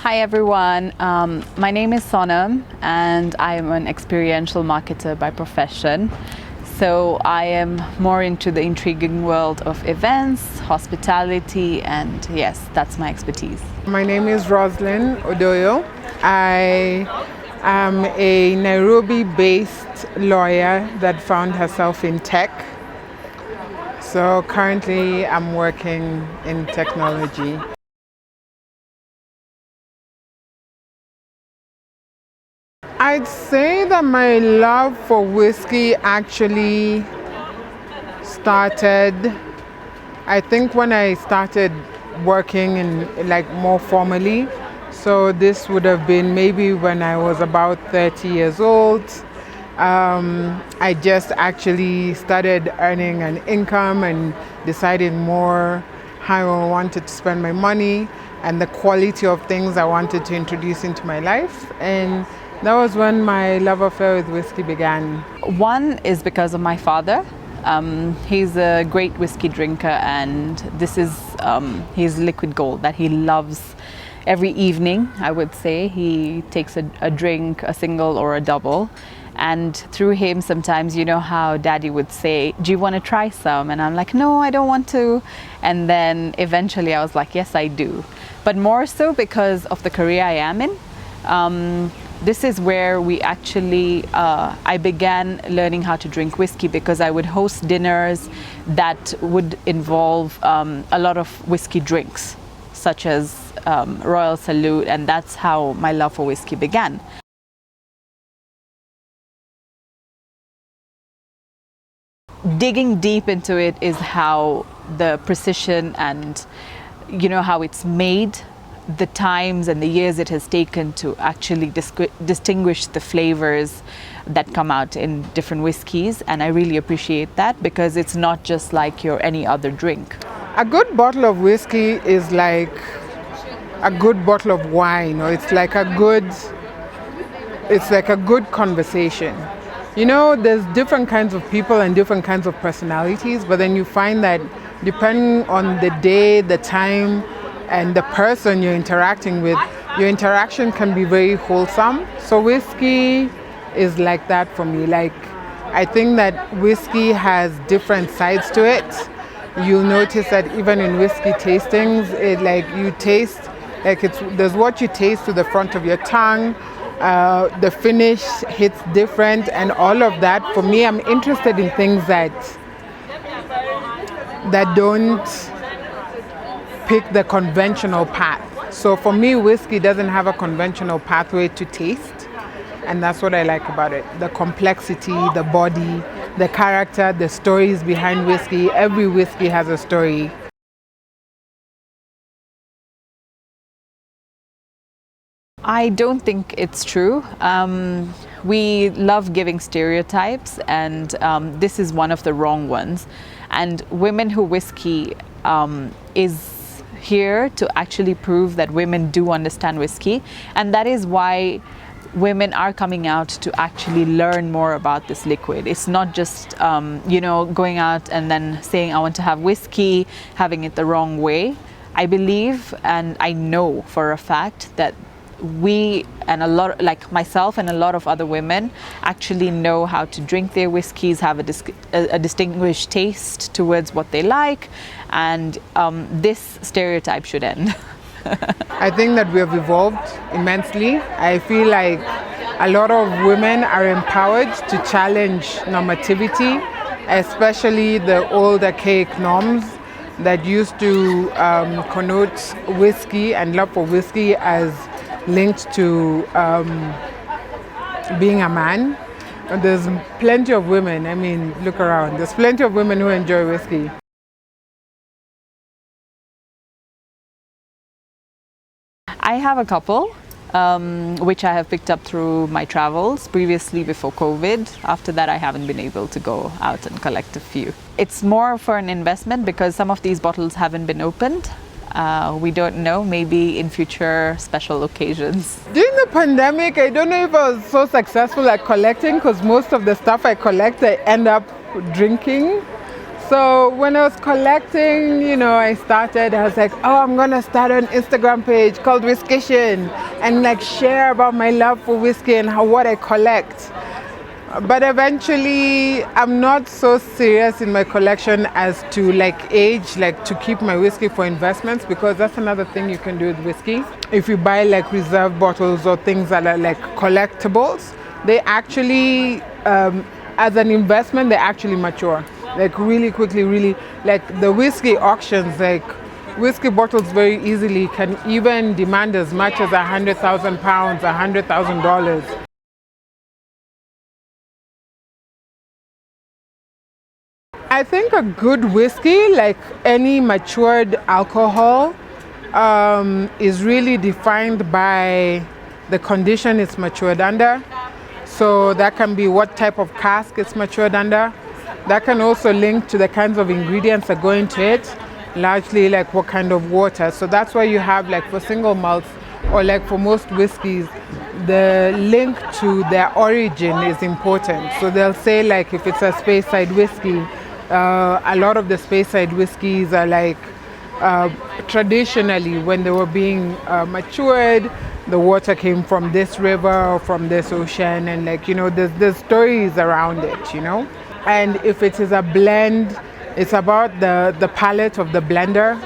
Hi everyone, my name is Sonam and I am an experiential marketer by profession. So I am more into the intriguing world of events, hospitality, and yes, that's my expertise. My name is Roslyn Odoyo. I am a Nairobi-based lawyer that found herself in tech. So currently I'm working in technology. I'd say that my love for whiskey actually started, I think, when I started working in like more formally. So this would have been maybe when I was about 30 years old. I just actually started earning an income and deciding more how I wanted to spend my money and the quality of things I wanted to introduce into my life. And that was when my love affair with whiskey began. One is because of my father. He's a great whiskey drinker, and this is his liquid gold that he loves. Every evening, I would say, he takes a drink, a single or a double. And through him, sometimes, you know how daddy would say, do you want to try some? And I'm like, no, I don't want to. And then eventually I was like, yes, I do. But more so because of the career I am in. This is where we actually, I began learning how to drink whiskey because I would host dinners that would involve a lot of whiskey drinks, such as Royal Salute, and that's how my love for whiskey began. Digging deep into it is how the precision and, you know, how it's made, the times and the years it has taken to actually distinguish the flavors that come out in different whiskeys. And I really appreciate that because it's not just like your any other drink. A good bottle of whiskey is like a good bottle of wine, or it's like a good conversation. You know, there's different kinds of people and different kinds of personalities, but then you find that depending on the day, the time, and the person you're interacting with, your interaction can be very wholesome. So whiskey is like that for me. Like, I think that whiskey has different sides to it. You'll notice that even in whiskey tastings, there's what you taste to the front of your tongue. The finish hits different, and all of that. For me, I'm interested in things that don't pick the conventional path. So for me, whiskey doesn't have a conventional pathway to taste, and that's what I like about it. The complexity, the body, the character, the stories behind whiskey. Every whiskey has a story. I don't think it's true. We love giving stereotypes, and this is one of the wrong ones. And Women Who Whiskey is here to actually prove that women do understand whiskey, and that is why women are coming out to actually learn more about this liquid. It's not just going out and then saying I want to have whiskey, having it the wrong way. I believe and I know for a fact that we and a lot, like myself and a lot of other women, actually know how to drink their whiskeys, have a distinguished taste towards what they like, and this stereotype should end. I think that we have evolved immensely. I feel like a lot of women are empowered to challenge normativity, especially the old archaic norms that used to connote whiskey and love for whiskey as linked to being a man. And there's plenty of women, I mean, look around, there's plenty of women who enjoy whiskey. I have a couple, which I have picked up through my travels previously before COVID. After that, I haven't been able to go out and collect a few. It's more for an investment because some of these bottles haven't been opened. We don't know, maybe in future special occasions. During the pandemic, I don't know if I was so successful at collecting because most of the stuff I collect, I end up drinking. So when I was collecting, I was like, oh, I'm gonna start an Instagram page called Whiskishin and like share about my love for whiskey and what I collect. But eventually, I'm not so serious in my collection as to like age, like to keep my whiskey for investments, because that's another thing you can do with whiskey. If you buy like reserve bottles or things that are like collectibles, they actually, as an investment, they actually mature like really quickly, really like the whiskey auctions, like whiskey bottles very easily can even demand as much as £100,000, $100,000. I think a good whiskey, like any matured alcohol, is really defined by the condition it's matured under. So that can be what type of cask it's matured under. That can also link to the kinds of ingredients that go into it, largely like what kind of water. So that's why you have like for single malts or like for most whiskeys, the link to their origin is important. So they'll say like if it's a Speyside whiskey, a lot of the Speyside whiskeys are like traditionally when they were being matured, the water came from this river or from this ocean, and like there's stories around it, And if it is a blend, it's about the palate of the blender.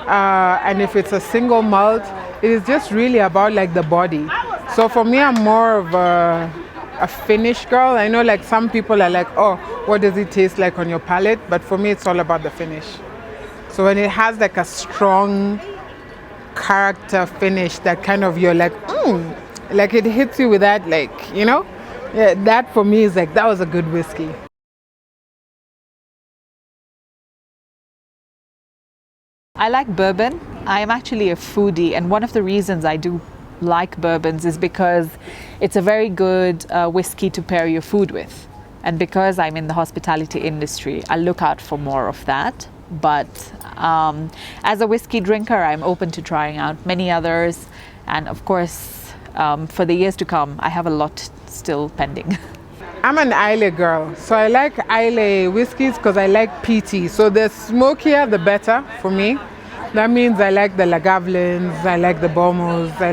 And if it's a single malt, it is just really about like the body. So for me, I'm more of a finish girl. I know like some people are like, oh, what does it taste like on your palate? But for me, it's all about the finish. So when it has like a strong character finish that kind of you're like, like it hits you with that, like, yeah, that for me is like, that was a good whiskey. I like bourbon. I am actually a foodie, and one of the reasons I do like bourbons is because it's a very good whiskey to pair your food with. And because I'm in the hospitality industry, I look out for more of that. But as a whiskey drinker, I'm open to trying out many others. And of course, for the years to come, I have a lot still pending. I'm an Islay girl, so I like Islay whiskeys because I like peaty. So the smokier, the better for me. That means I like the Lagavulins, I like the Bomos, I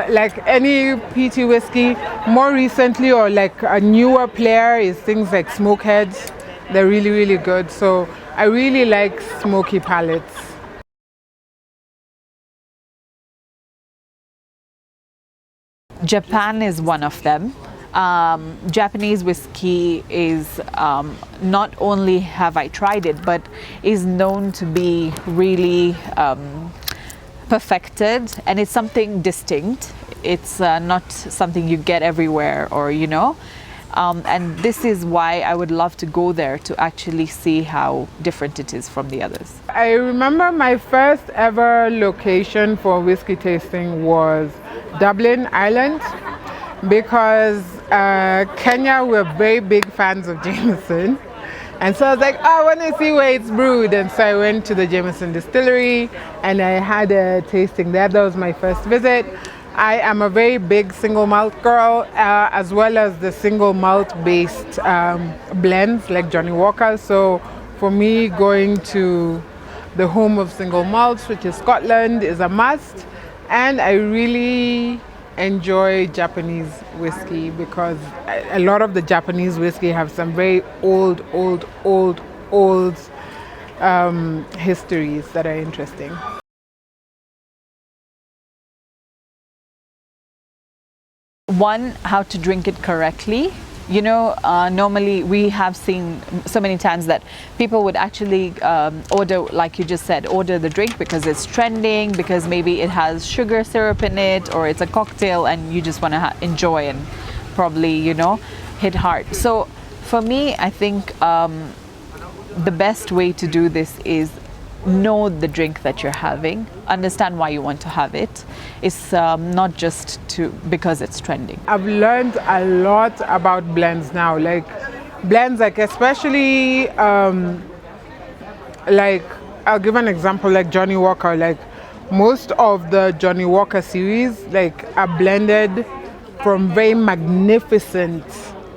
like any peaty whiskey. More recently, or like a newer player, is things like Smokeheads. They're really, really good. So I really like smoky palates. Japan is one of them. Japanese whiskey is not only have I tried it, but is known to be really perfected, and it's something distinct. It's not something you get everywhere, or and this is why I would love to go there to actually see how different it is from the others. I remember my first ever location for whiskey tasting was Dublin, Ireland, because Kenya were very big fans of Jameson. And so I was like, oh, I want to see where it's brewed. And so I went to the Jameson distillery and I had a tasting there. That was my first visit. I am a very big single malt girl, as well as the single malt based blends like Johnny Walker. So for me, going to the home of single malts, which is Scotland, is a must. And I really enjoy Japanese whiskey because a lot of the Japanese whiskey have some very old histories that are interesting. One, how to drink it correctly. Normally we have seen so many times that people would actually order, like you just said, order the drink because it's trending, because maybe it has sugar syrup in it, or it's a cocktail and you just want to enjoy and probably, hit hard. So for me, I think the best way to do this is know the drink that you're having, understand why you want to have it. It's not just because it's trending. I've learned a lot about blends now, like especially like I'll give an example, like Johnny Walker. Like most of the Johnny Walker series like are blended from very magnificent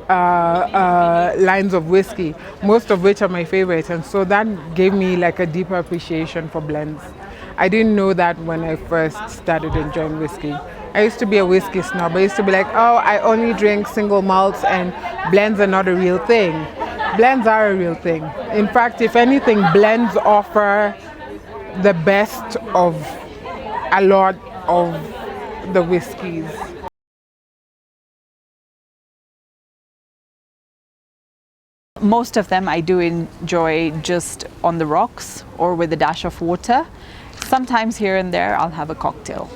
lines of whiskey, most of which are my favorite. And so that gave me like a deeper appreciation for blends. I didn't know that when I first started enjoying whiskey. I used to be a whiskey snob. I used to be like, oh, I only drink single malts and blends are not a real thing. Blends are a real thing. In fact, if anything, blends offer the best of a lot of the whiskeys. Most of them I do enjoy just on the rocks or with a dash of water. Sometimes here and there I'll have a cocktail.